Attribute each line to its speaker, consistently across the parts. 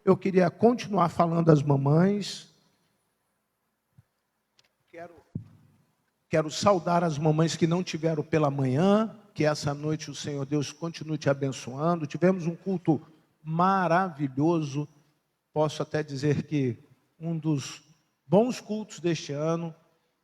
Speaker 1: Eu queria continuar falando às mamães. Quero saudar as mamães que não tiveram pela manhã, que essa noite o Senhor Deus continue te abençoando. Tivemos um culto maravilhoso, posso até dizer que um dos bons cultos deste ano,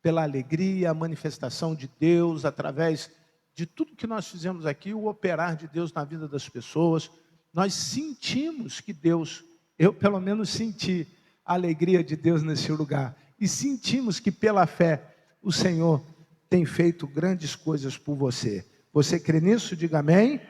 Speaker 1: pela alegria, a manifestação de Deus, através de tudo que nós fizemos aqui, o operar de Deus na vida das pessoas. Nós sentimos que Deus, eu pelo menos senti a alegria de Deus nesse lugar. E sentimos que pela fé o Senhor tem feito grandes coisas por você. Você crê nisso? Diga amém.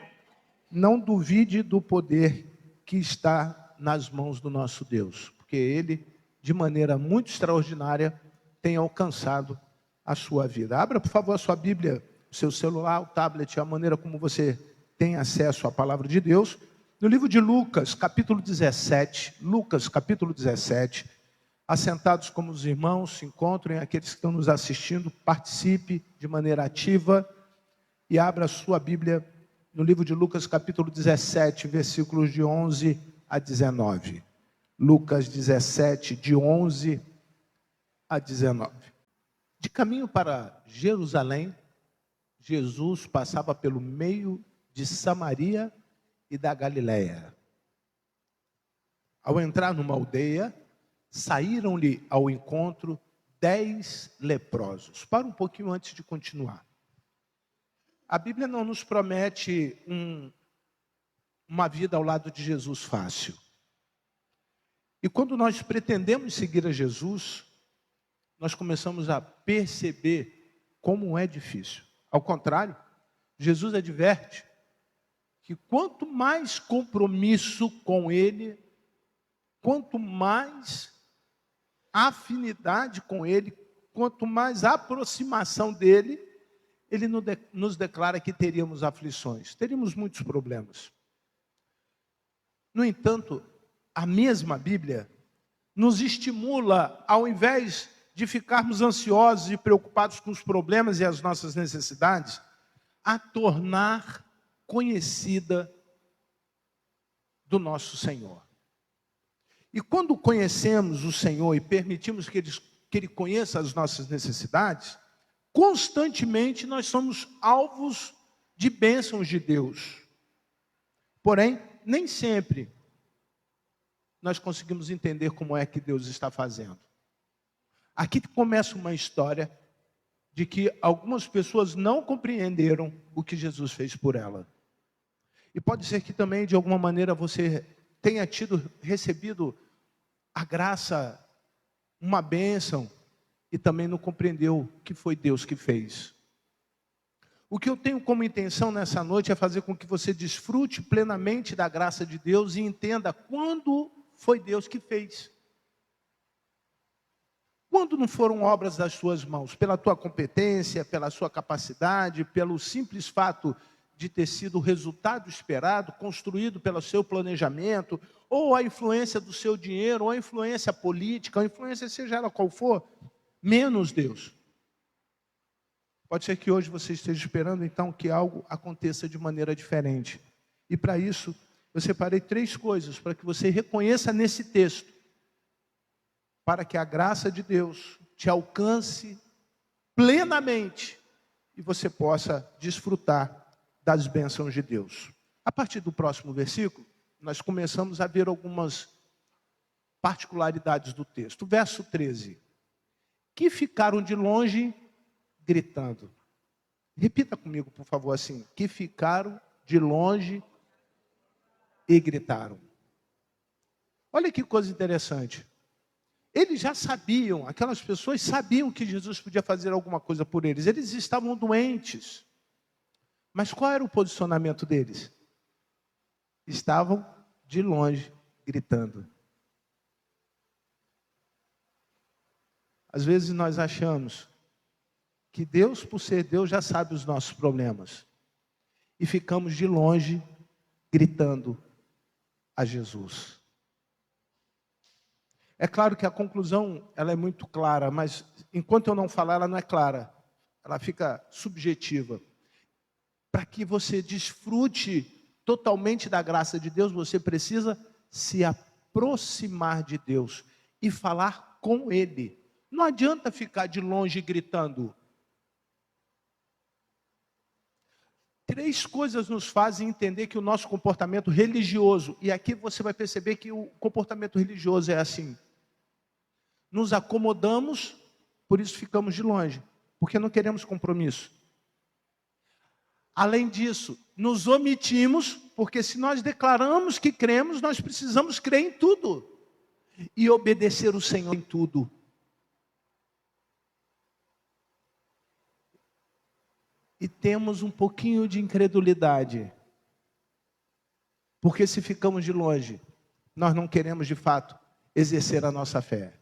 Speaker 1: Não duvide do poder que está nas mãos do nosso Deus, porque Ele, de maneira muito extraordinária, tem alcançado a sua vida. Abra, por favor, a sua Bíblia, o seu celular, o tablet, a maneira como você tem acesso à palavra de Deus. No livro de Lucas, capítulo 17, Lucas, capítulo 17, assentados como os irmãos se encontrem, aqueles que estão nos assistindo, participe de maneira ativa e abra a sua Bíblia no livro de Lucas, capítulo 17, versículos de 11 a 19. Lucas 17, de 11 a 19. De caminho para Jerusalém, Jesus passava pelo meio de Samaria e da Galileia. Ao entrar numa aldeia, saíram-lhe ao encontro 10 leprosos. Para um pouquinho antes de continuar. A Bíblia não nos promete uma vida ao lado de Jesus fácil. E quando nós pretendemos seguir a Jesus, nós começamos a perceber como é difícil. Ao contrário, Jesus adverte que quanto mais compromisso com Ele, quanto mais afinidade com Ele, quanto mais aproximação dEle, Ele nos declara que teríamos aflições, teríamos muitos problemas. No entanto, a mesma Bíblia nos estimula, ao invés de ficarmos ansiosos e preocupados com os problemas e as nossas necessidades, a tornar conhecida do nosso Senhor. E quando conhecemos o Senhor e permitimos que Ele conheça as nossas necessidades, constantemente nós somos alvos de bênçãos de Deus. Porém, nem sempre nós conseguimos entender como é que Deus está fazendo. Aqui começa uma história de que algumas pessoas não compreenderam o que Jesus fez por ela. E pode ser que também, de alguma maneira, você tenha recebido a graça, uma bênção, e também não compreendeu que foi Deus que fez. O que eu tenho como intenção nessa noite é fazer com que você desfrute plenamente da graça de Deus e entenda quando foi Deus que fez. Quando não foram obras das suas mãos, pela tua competência, pela sua capacidade, pelo simples fato de ter sido o resultado esperado, construído pelo seu planejamento, ou a influência do seu dinheiro, ou a influência política, ou a influência seja ela qual for, menos Deus. Pode ser que hoje você esteja esperando, então, que algo aconteça de maneira diferente. E para isso, eu separei 3 coisas para que você reconheça nesse texto, para que a graça de Deus te alcance plenamente e você possa desfrutar das bênçãos de Deus. A partir do próximo versículo, nós começamos a ver algumas particularidades do texto. Verso 13. Que ficaram de longe gritando. Repita comigo, por favor, assim. Que ficaram de longe e gritaram. Olha que coisa interessante. Eles já sabiam, aquelas pessoas sabiam que Jesus podia fazer alguma coisa por eles. Eles estavam doentes. Mas qual era o posicionamento deles? Estavam de longe gritando. Às vezes nós achamos que Deus, por ser Deus, já sabe os nossos problemas. E ficamos de longe gritando a Jesus. É claro que a conclusão ela é muito clara, mas enquanto eu não falar, ela não é clara. Ela fica subjetiva. Para que você desfrute totalmente da graça de Deus, você precisa se aproximar de Deus e falar com Ele. Não adianta ficar de longe gritando. 3 coisas nos fazem entender que o nosso comportamento religioso, e aqui você vai perceber que o comportamento religioso é assim: nos acomodamos, por isso ficamos de longe, porque não queremos compromisso. Além disso, nos omitimos, porque se nós declaramos que cremos, nós precisamos crer em tudo e obedecer o Senhor em tudo. E temos um pouquinho de incredulidade, porque se ficamos de longe, nós não queremos de fato exercer a nossa fé.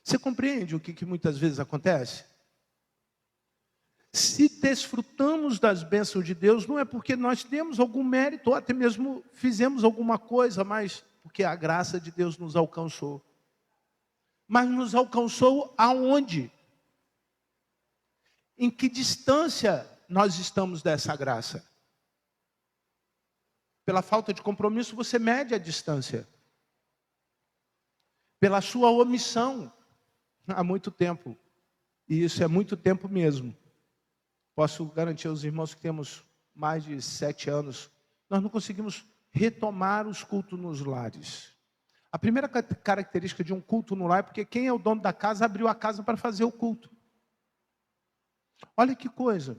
Speaker 1: Você compreende o que muitas vezes acontece? Se desfrutamos das bênçãos de Deus, não é porque nós temos algum mérito, ou até mesmo fizemos alguma coisa, mas porque a graça de Deus nos alcançou. Mas nos alcançou aonde? Em que distância nós estamos dessa graça? Pela falta de compromisso, você mede a distância. Pela sua omissão, há muito tempo. E isso é muito tempo mesmo. Posso garantir aos irmãos que temos mais de 7 anos, nós não conseguimos retomar os cultos nos lares. A primeira característica de um culto no lar é porque quem é o dono da casa abriu a casa para fazer o culto. Olha que coisa.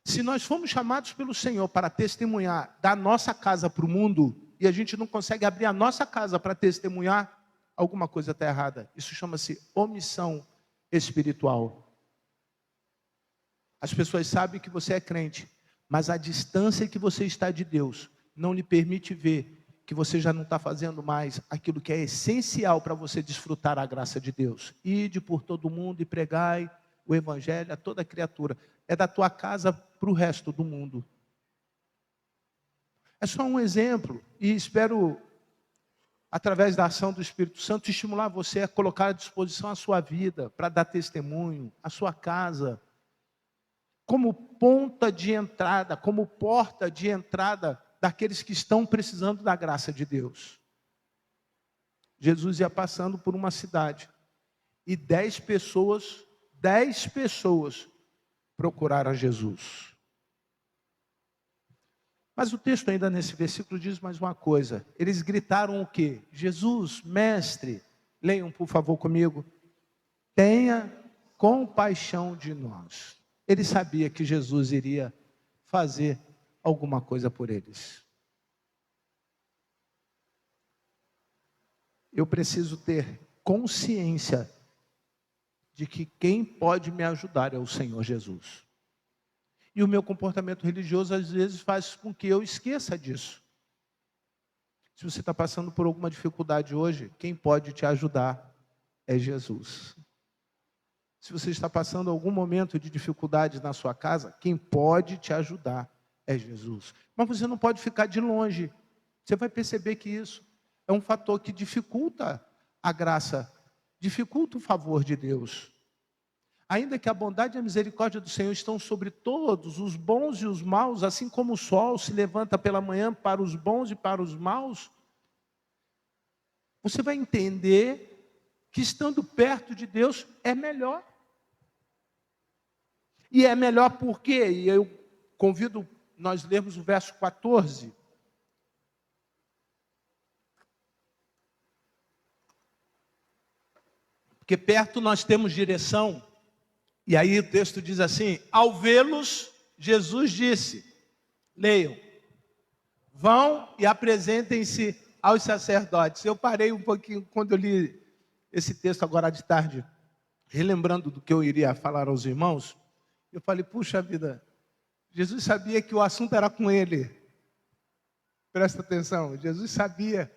Speaker 1: Se nós fomos chamados pelo Senhor para testemunhar da nossa casa para o mundo, e a gente não consegue abrir a nossa casa para testemunhar, alguma coisa está errada. Isso chama-se omissão espiritual. As pessoas sabem que você é crente, mas a distância que você está de Deus não lhe permite ver que você já não está fazendo mais aquilo que é essencial para você desfrutar a graça de Deus. Ide por todo mundo e pregai o evangelho a toda criatura. É da tua casa para o resto do mundo. É só um exemplo, e espero, através da ação do Espírito Santo, estimular você a colocar à disposição a sua vida, para dar testemunho, a sua casa, como ponta de entrada, como porta de entrada daqueles que estão precisando da graça de Deus. Jesus ia passando por uma cidade, e 10 pessoas procuraram Jesus. Mas o texto ainda nesse versículo diz mais uma coisa. Eles gritaram o quê? Jesus, mestre, leiam por favor comigo. Tenha compaixão de nós. Ele sabia que Jesus iria fazer alguma coisa por eles. Eu preciso ter consciência de que quem pode me ajudar é o Senhor Jesus. E o meu comportamento religioso às vezes faz com que eu esqueça disso. Se você está passando por alguma dificuldade hoje, quem pode te ajudar é Jesus. Se você está passando algum momento de dificuldade na sua casa, quem pode te ajudar é Jesus. Mas você não pode ficar de longe. Você vai perceber que isso é um fator que dificulta a graça, dificulta o favor de Deus. Ainda que a bondade e a misericórdia do Senhor estão sobre todos, os bons e os maus, assim como o sol se levanta pela manhã para os bons e para os maus, você vai entender que estando perto de Deus é melhor. E é melhor por quê? E eu convido nós lermos o verso 14. Porque perto nós temos direção. E aí o texto diz assim: ao vê-los, Jesus disse, leiam, vão e apresentem-se aos sacerdotes. Eu parei um pouquinho quando eu li esse texto agora de tarde, relembrando do que eu iria falar aos irmãos. Eu falei, puxa vida, Jesus sabia que o assunto era com ele. Presta atenção, Jesus sabia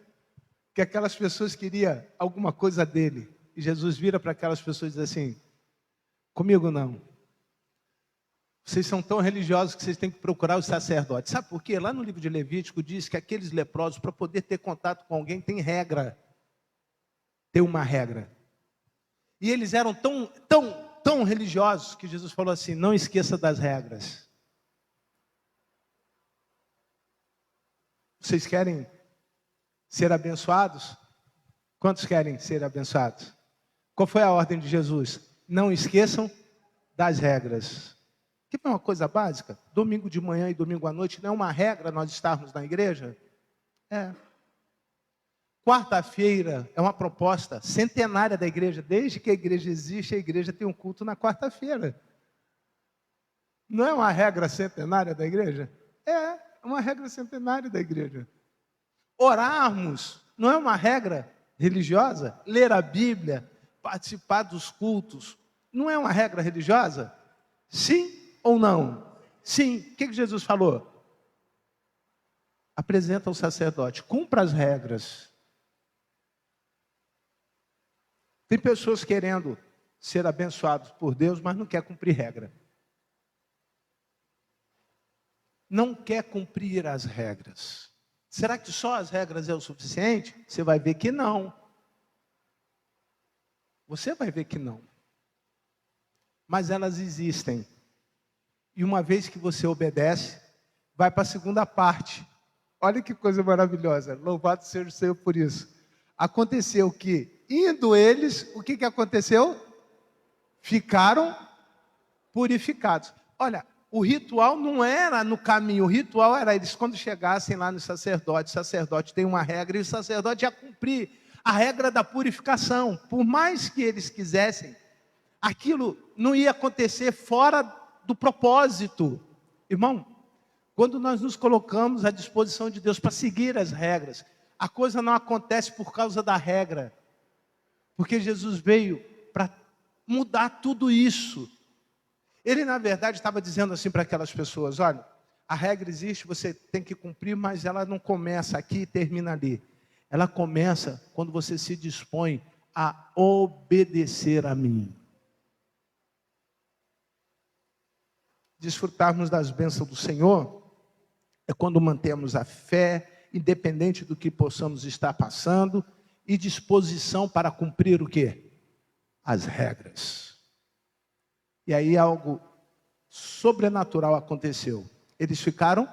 Speaker 1: que aquelas pessoas queriam alguma coisa dele. E Jesus vira para aquelas pessoas e diz assim: comigo não. Vocês são tão religiosos que vocês têm que procurar os sacerdotes. Sabe por quê? Lá no livro de Levítico diz que aqueles leprosos, para poder ter contato com alguém, tem regra. Tem uma regra. E eles eram tão religiosos que Jesus falou assim: não esqueça das regras. Vocês querem ser abençoados? Quantos querem ser abençoados? Qual foi a ordem de Jesus? Não esqueçam das regras. Que é uma coisa básica. Domingo de manhã e domingo à noite não é uma regra nós estarmos na igreja? É. Quarta-feira é uma proposta centenária da igreja. Desde que a igreja existe, a igreja tem um culto na quarta-feira. Não é uma regra centenária da igreja? É uma regra centenária da igreja. Orarmos não é uma regra religiosa? Ler a Bíblia, participar dos cultos, não é uma regra religiosa? Sim ou não? Sim. O que Jesus falou? Apresenta ao sacerdote, cumpra as regras. Tem pessoas querendo ser abençoados por Deus, mas não quer cumprir regra. Não quer cumprir as regras. Será que só as regras é o suficiente? Você vai ver que não. Você vai ver que não. Mas elas existem. E uma vez que você obedece, vai para a segunda parte. Olha que coisa maravilhosa. Louvado seja o Senhor por isso. Aconteceu que, indo eles, o que aconteceu? Ficaram purificados. Olha, o ritual não era no caminho, o ritual era eles quando chegassem lá no sacerdote. O sacerdote tem uma regra e o sacerdote ia cumprir a regra da purificação. Por mais que eles quisessem, aquilo não ia acontecer fora do propósito. Irmão, quando nós nos colocamos à disposição de Deus para seguir as regras, a coisa não acontece por causa da regra. Porque Jesus veio para mudar tudo isso. Ele, na verdade, estava dizendo assim para aquelas pessoas: olha, a regra existe, você tem que cumprir, mas ela não começa aqui e termina ali. Ela começa quando você se dispõe a obedecer a mim. Desfrutarmos das bênçãos do Senhor é quando mantemos a fé, independente do que possamos estar passando, e disposição para cumprir o quê? As regras. E aí algo sobrenatural aconteceu. Eles ficaram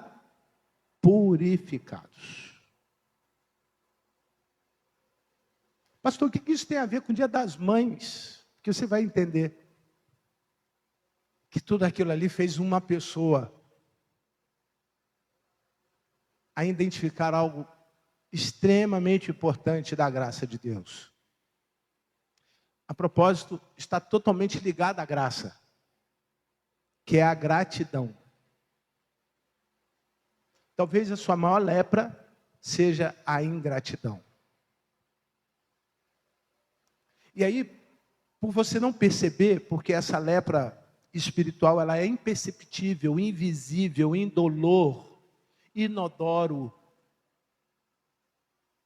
Speaker 1: purificados. Pastor, o que isso tem a ver com o Dia das Mães? Porque você vai entender que tudo aquilo ali fez uma pessoa a identificar algo extremamente importante da graça de Deus. A propósito, está totalmente ligado à graça, que é a gratidão. Talvez a sua maior lepra seja a ingratidão. E aí, por você não perceber, porque essa lepra espiritual, ela é imperceptível, invisível, indolor, inodoro.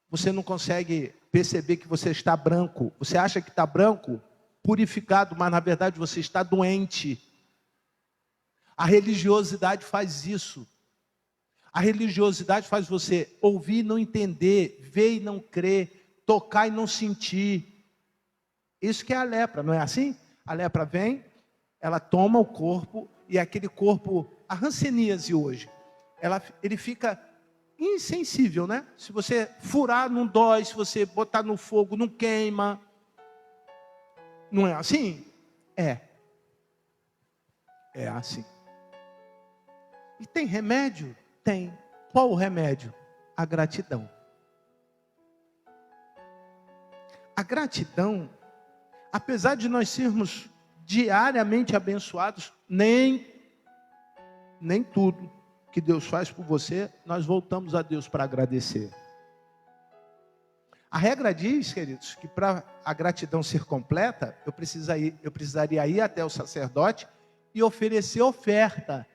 Speaker 1: Você não consegue perceber que você está branco. Você acha que está branco, purificado, mas na verdade você está doente. A religiosidade faz isso. A religiosidade faz você ouvir e não entender, ver e não crer, tocar e não sentir. Isso que é a lepra, não é assim? A lepra vem, ela toma o corpo, e aquele corpo, a hanseníase hoje, ele fica insensível, né? Se você furar, não dói. Se você botar no fogo, não queima. Não é assim? É assim. E tem remédio? Tem. Qual o remédio? A gratidão. A gratidão, apesar de nós sermos diariamente abençoados, nem tudo que Deus faz por você, nós voltamos a Deus para agradecer. A regra diz, queridos, que para a gratidão ser completa, eu precisaria ir até o sacerdote e oferecer oferta.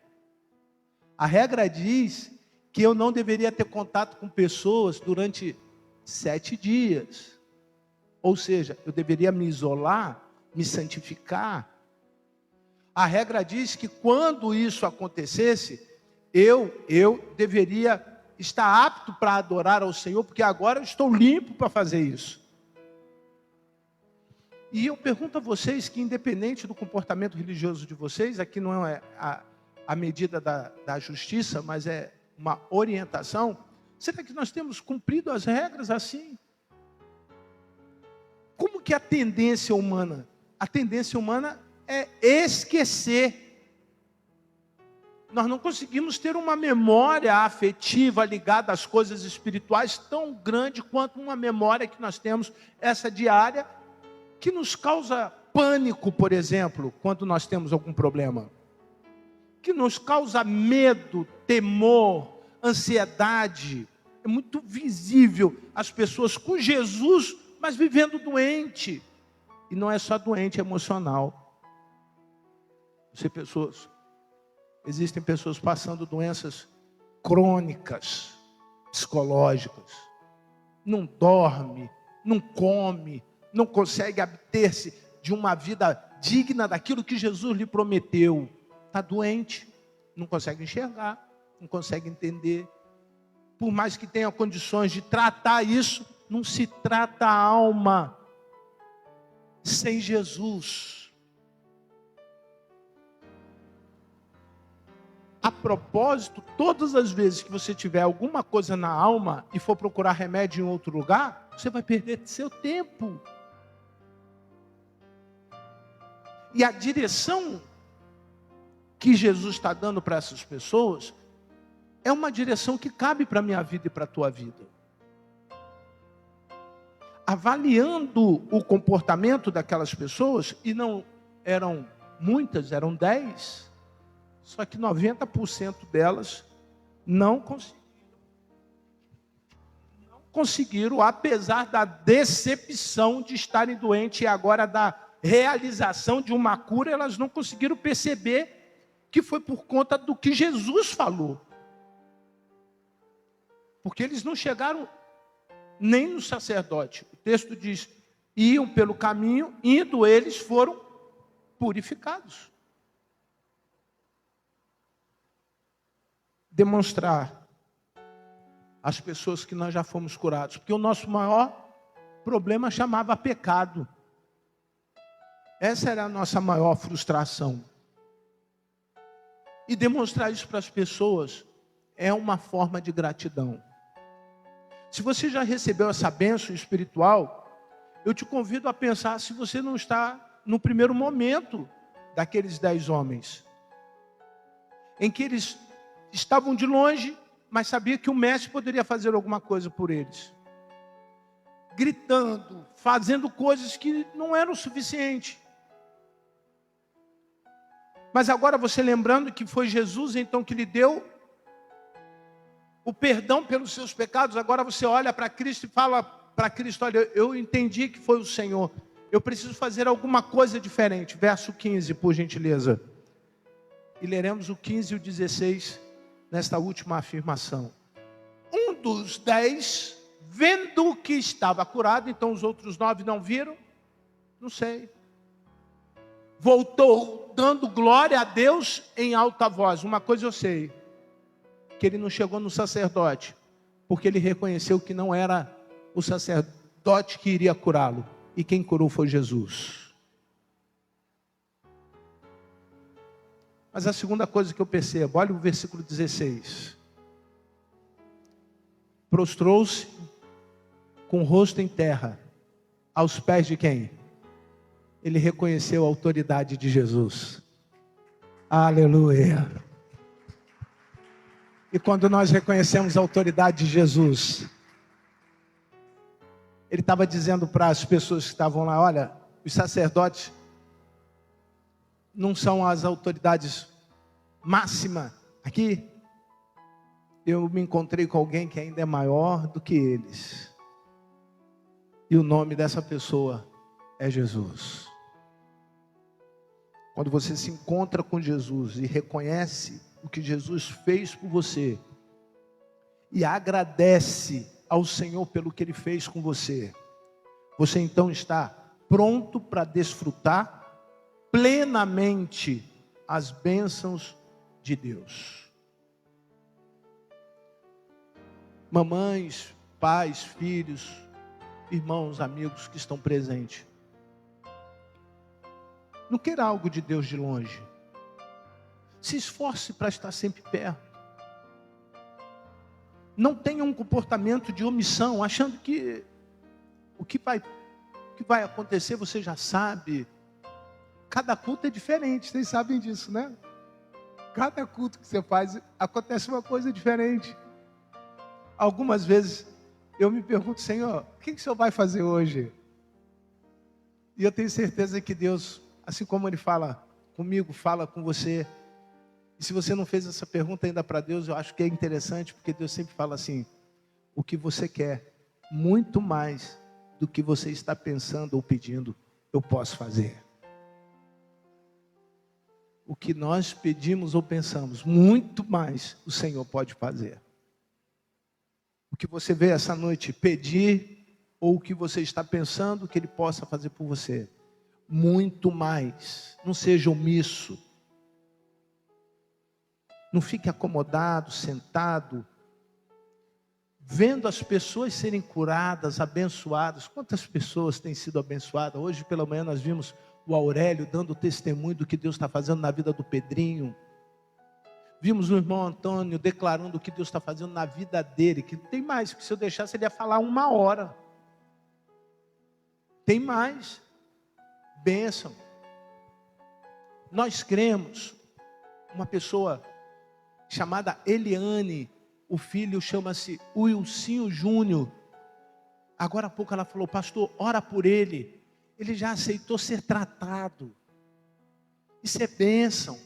Speaker 1: A regra diz que eu não deveria ter contato com pessoas durante 7 dias. Ou seja, eu deveria me isolar, me santificar. A regra diz que quando isso acontecesse, eu deveria estar apto para adorar ao Senhor, porque agora eu estou limpo para fazer isso. E eu pergunto a vocês que, independente do comportamento religioso de vocês, aqui não é a medida da justiça, mas é uma orientação. Será que nós temos cumprido as regras assim? Como que é a tendência humana? A tendência humana é esquecer. Nós não conseguimos ter uma memória afetiva ligada às coisas espirituais tão grande quanto uma memória que nós temos, essa diária, que nos causa pânico, por exemplo, quando nós temos algum problema. Que nos causa medo, temor, ansiedade. É muito visível as pessoas com Jesus, mas vivendo doente. E não é só doente emocional. Existem pessoas passando doenças crônicas, psicológicas. Não dorme, não come, não consegue abter-se de uma vida digna daquilo que Jesus lhe prometeu. Está doente, não consegue enxergar, não consegue entender. Por mais que tenha condições de tratar isso, não se trata a alma sem Jesus. A propósito, todas as vezes que você tiver alguma coisa na alma e for procurar remédio em outro lugar, você vai perder seu tempo. E a direção que Jesus está dando para essas pessoas é uma direção que cabe para a minha vida e para a tua vida. Avaliando o comportamento daquelas pessoas, e não eram muitas, eram 10, só que 90% delas não conseguiram, apesar da decepção de estarem doentes e agora da realização de uma cura, elas não conseguiram perceber que foi por conta do que Jesus falou. Porque eles não chegaram nem no sacerdote. O texto diz, iam pelo caminho, indo eles foram purificados. Demonstrar às pessoas que nós já fomos curados. Porque o nosso maior problema chamava pecado. Essa era a nossa maior frustração. E demonstrar isso para as pessoas é uma forma de gratidão. Se você já recebeu essa bênção espiritual, eu te convido a pensar se você não está no primeiro momento daqueles 10 homens. Em que eles estavam de longe, mas sabiam que o mestre poderia fazer alguma coisa por eles. Gritando, fazendo coisas que não eram suficientes. Mas agora você lembrando que foi Jesus então que lhe deu o perdão pelos seus pecados, agora você olha para Cristo e fala para Cristo, olha, eu entendi que foi o Senhor. Eu preciso fazer alguma coisa diferente. Verso 15, por gentileza. E leremos o 15 e o 16 nesta última afirmação. Um dos 10, vendo que estava curado, então os outros 9 não viram? Não sei. Voltou dando glória a Deus em alta voz. Uma coisa eu sei, que ele não chegou no sacerdote, porque ele reconheceu que não era o sacerdote que iria curá-lo, e quem curou foi Jesus. Mas a segunda coisa que eu percebo, olha o versículo 16. Prostrou-se com o rosto em terra, aos pés de quem? Ele reconheceu a autoridade de Jesus. Aleluia. E quando nós reconhecemos a autoridade de Jesus, ele estava dizendo para as pessoas que estavam lá, olha, os sacerdotes não são as autoridades máximas aqui. Eu me encontrei com alguém que ainda é maior do que eles. E o nome dessa pessoa é Jesus. Quando você se encontra com Jesus e reconhece o que Jesus fez por você e agradece ao Senhor pelo que Ele fez com você, você então está pronto para desfrutar plenamente as bênçãos de Deus. Mamães, pais, filhos, irmãos, amigos que estão presentes, não queira algo de Deus de longe. Se esforce para estar sempre perto. Não tenha um comportamento de omissão, achando que o que vai acontecer você já sabe. Cada culto é diferente, vocês sabem disso, né? Cada culto que você faz, acontece uma coisa diferente. Algumas vezes eu me pergunto, Senhor, o que o Senhor vai fazer hoje? E eu tenho certeza que Deus, assim como Ele fala comigo, fala com você. E se você não fez essa pergunta ainda para Deus, eu acho que é interessante, porque Deus sempre fala assim: o que você quer, muito mais do que você está pensando ou pedindo, eu posso fazer. O que nós pedimos ou pensamos, muito mais o Senhor pode fazer. O que você vê essa noite pedir, ou o que você está pensando que Ele possa fazer por você, muito mais. Não seja omisso. Não fique acomodado, sentado, vendo as pessoas serem curadas, abençoadas. Quantas pessoas têm sido abençoadas? Hoje pela manhã nós vimos o Aurélio dando testemunho do que Deus está fazendo na vida do Pedrinho. Vimos o irmão Antônio declarando o que Deus está fazendo na vida dele, que tem mais, que se eu deixasse ele ia falar 1 hora. Tem mais. Bênção. Nós cremos. Uma pessoa chamada Eliane, o filho chama-se Wilcinho Júnior. Agora há pouco ela falou: pastor, ora por ele. Ele já aceitou ser tratado. Isso é bênção.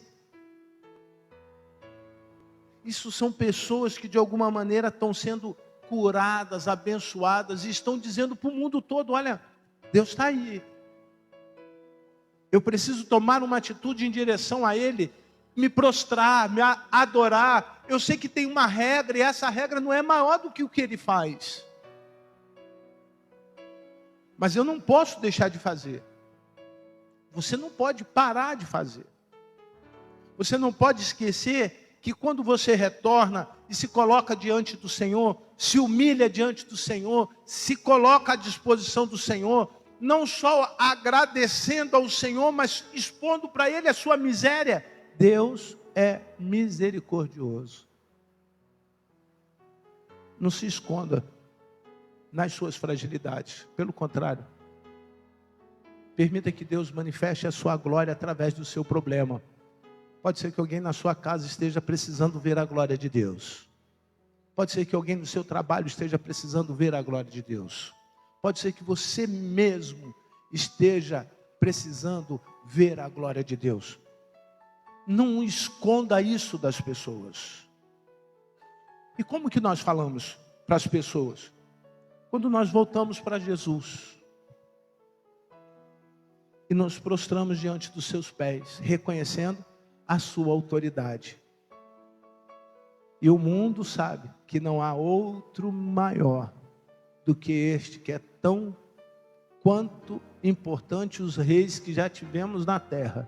Speaker 1: Isso são pessoas que de alguma maneira estão sendo curadas, abençoadas, e estão dizendo para o mundo todo: olha, Deus está aí. Eu preciso tomar uma atitude em direção a Ele, me prostrar, me adorar. Eu sei que tem uma regra, e essa regra não é maior do que o que Ele faz. Mas eu não posso deixar de fazer. Você não pode parar de fazer. Você não pode esquecer que quando você retorna e se coloca diante do Senhor, se humilha diante do Senhor, se coloca à disposição do Senhor, não só agradecendo ao Senhor, mas expondo para Ele a sua miséria. Deus é misericordioso. Não se esconda nas suas fragilidades. Pelo contrário, permita que Deus manifeste a sua glória através do seu problema. Pode ser que alguém na sua casa esteja precisando ver a glória de Deus. Pode ser que alguém no seu trabalho esteja precisando ver a glória de Deus. Pode ser que você mesmo esteja precisando ver a glória de Deus. Não esconda isso das pessoas. E como que nós falamos para as pessoas? Quando nós voltamos para Jesus e nos prostramos diante dos seus pés, reconhecendo a sua autoridade. E o mundo sabe que não há outro maior do que este, que é tão quanto importante os reis que já tivemos na terra.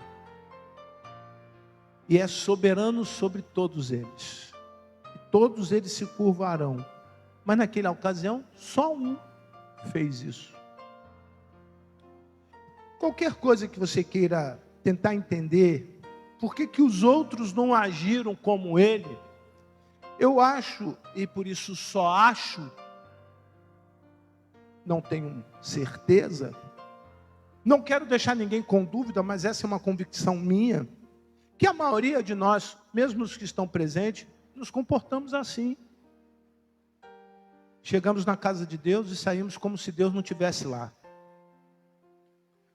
Speaker 1: E é soberano sobre todos eles. E todos eles se curvarão. Mas naquela ocasião, só um fez isso. Qualquer coisa que você queira tentar entender, por que os outros não agiram como ele? Eu acho, e por isso só acho, não tenho certeza, não quero deixar ninguém com dúvida, mas essa é uma convicção minha, que a maioria de nós, mesmo os que estão presentes, nos comportamos assim. Chegamos na casa de Deus e saímos como se Deus não estivesse lá.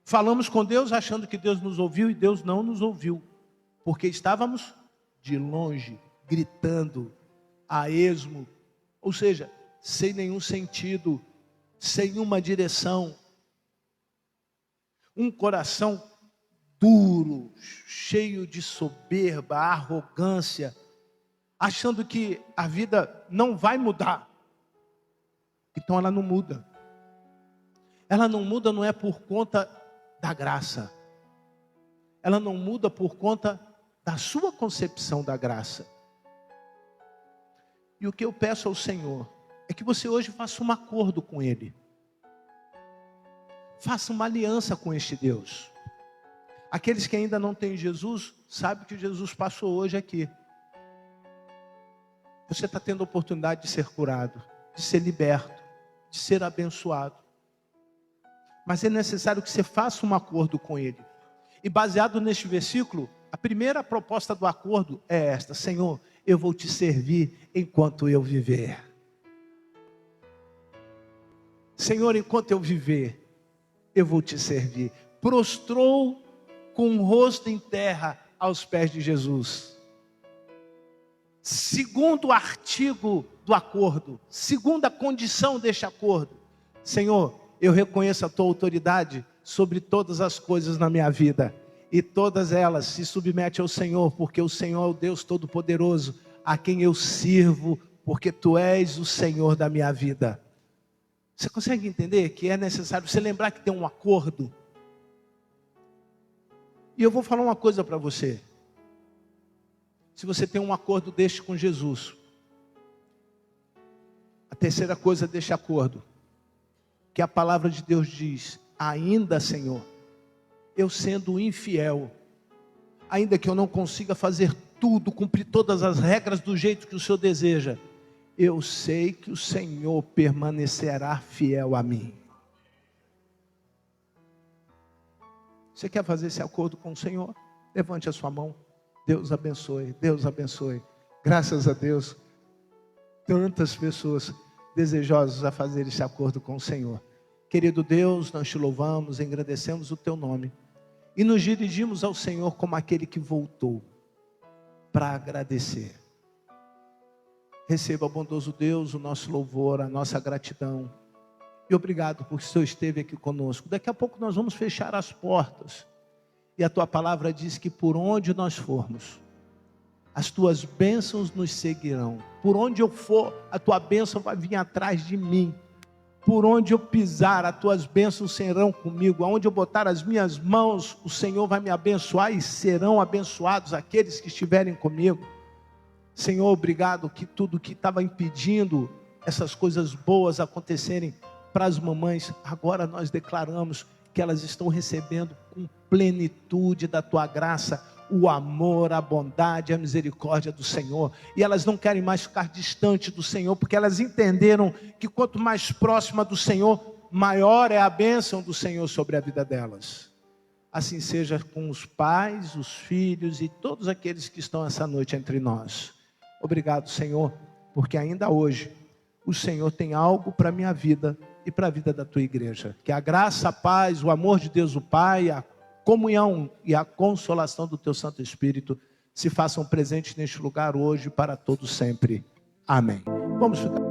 Speaker 1: Falamos com Deus achando que Deus nos ouviu e Deus não nos ouviu. Porque estávamos de longe, gritando, a esmo, ou seja, sem nenhum sentido, sem uma direção. Um coração duro, cheio de soberba, arrogância, achando que a vida não vai mudar. Então ela não muda. Ela não muda não é por conta da graça. Ela não muda por conta da sua concepção da graça. E o que eu peço ao Senhor é que você hoje faça um acordo com Ele. Faça uma aliança com este Deus. Aqueles que ainda não têm Jesus, sabem que Jesus passou hoje aqui. Você está tendo a oportunidade de ser curado, de ser liberto, de ser abençoado. Mas é necessário que você faça um acordo com Ele. E baseado neste versículo, a primeira proposta do acordo é esta: Senhor, eu vou te servir enquanto eu viver. Senhor, enquanto eu viver, eu vou te servir. Prostrou com o rosto em terra aos pés de Jesus. Segundo artigo do acordo, segunda condição deste acordo: Senhor, eu reconheço a tua autoridade sobre todas as coisas na minha vida, e todas elas se submetem ao Senhor, porque o Senhor é o Deus Todo-Poderoso, a quem eu sirvo, porque tu és o Senhor da minha vida. Você consegue entender que é necessário você lembrar que tem um acordo? E eu vou falar uma coisa para você. Se você tem um acordo deste com Jesus, a terceira coisa deste acordo, que a palavra de Deus diz: ainda, Senhor, eu sendo infiel, ainda que eu não consiga fazer tudo, cumprir todas as regras do jeito que o Senhor deseja, eu sei que o Senhor permanecerá fiel a mim. Você quer fazer esse acordo com o Senhor? Levante a sua mão. Deus abençoe, Deus abençoe. Graças a Deus, tantas pessoas desejosas a fazer esse acordo com o Senhor. Querido Deus, nós te louvamos, engrandecemos o teu nome e nos dirigimos ao Senhor como aquele que voltou para agradecer. Receba, bondoso Deus, o nosso louvor, a nossa gratidão. E obrigado porque o Senhor esteve aqui conosco. Daqui a pouco nós vamos fechar as portas. E a tua palavra diz que por onde nós formos, as tuas bênçãos nos seguirão. Por onde eu for, a tua bênção vai vir atrás de mim. Por onde eu pisar, as tuas bênçãos serão comigo. Aonde eu botar as minhas mãos, o Senhor vai me abençoar e serão abençoados aqueles que estiverem comigo. Senhor, obrigado que tudo que estava impedindo essas coisas boas acontecerem para as mamães, agora nós declaramos que elas estão recebendo com plenitude da tua graça, o amor, a bondade, a misericórdia do Senhor, e elas não querem mais ficar distantes do Senhor, porque elas entenderam que quanto mais próxima do Senhor, maior é a bênção do Senhor sobre a vida delas. Assim seja com os pais, os filhos e todos aqueles que estão essa noite entre nós. Obrigado, Senhor, porque ainda hoje o Senhor tem algo para a minha vida e para a vida da tua igreja. Que a graça, a paz, o amor de Deus o Pai, a comunhão e a consolação do teu Santo Espírito se façam presentes neste lugar hoje para todos sempre. Amém. Vamos ficar.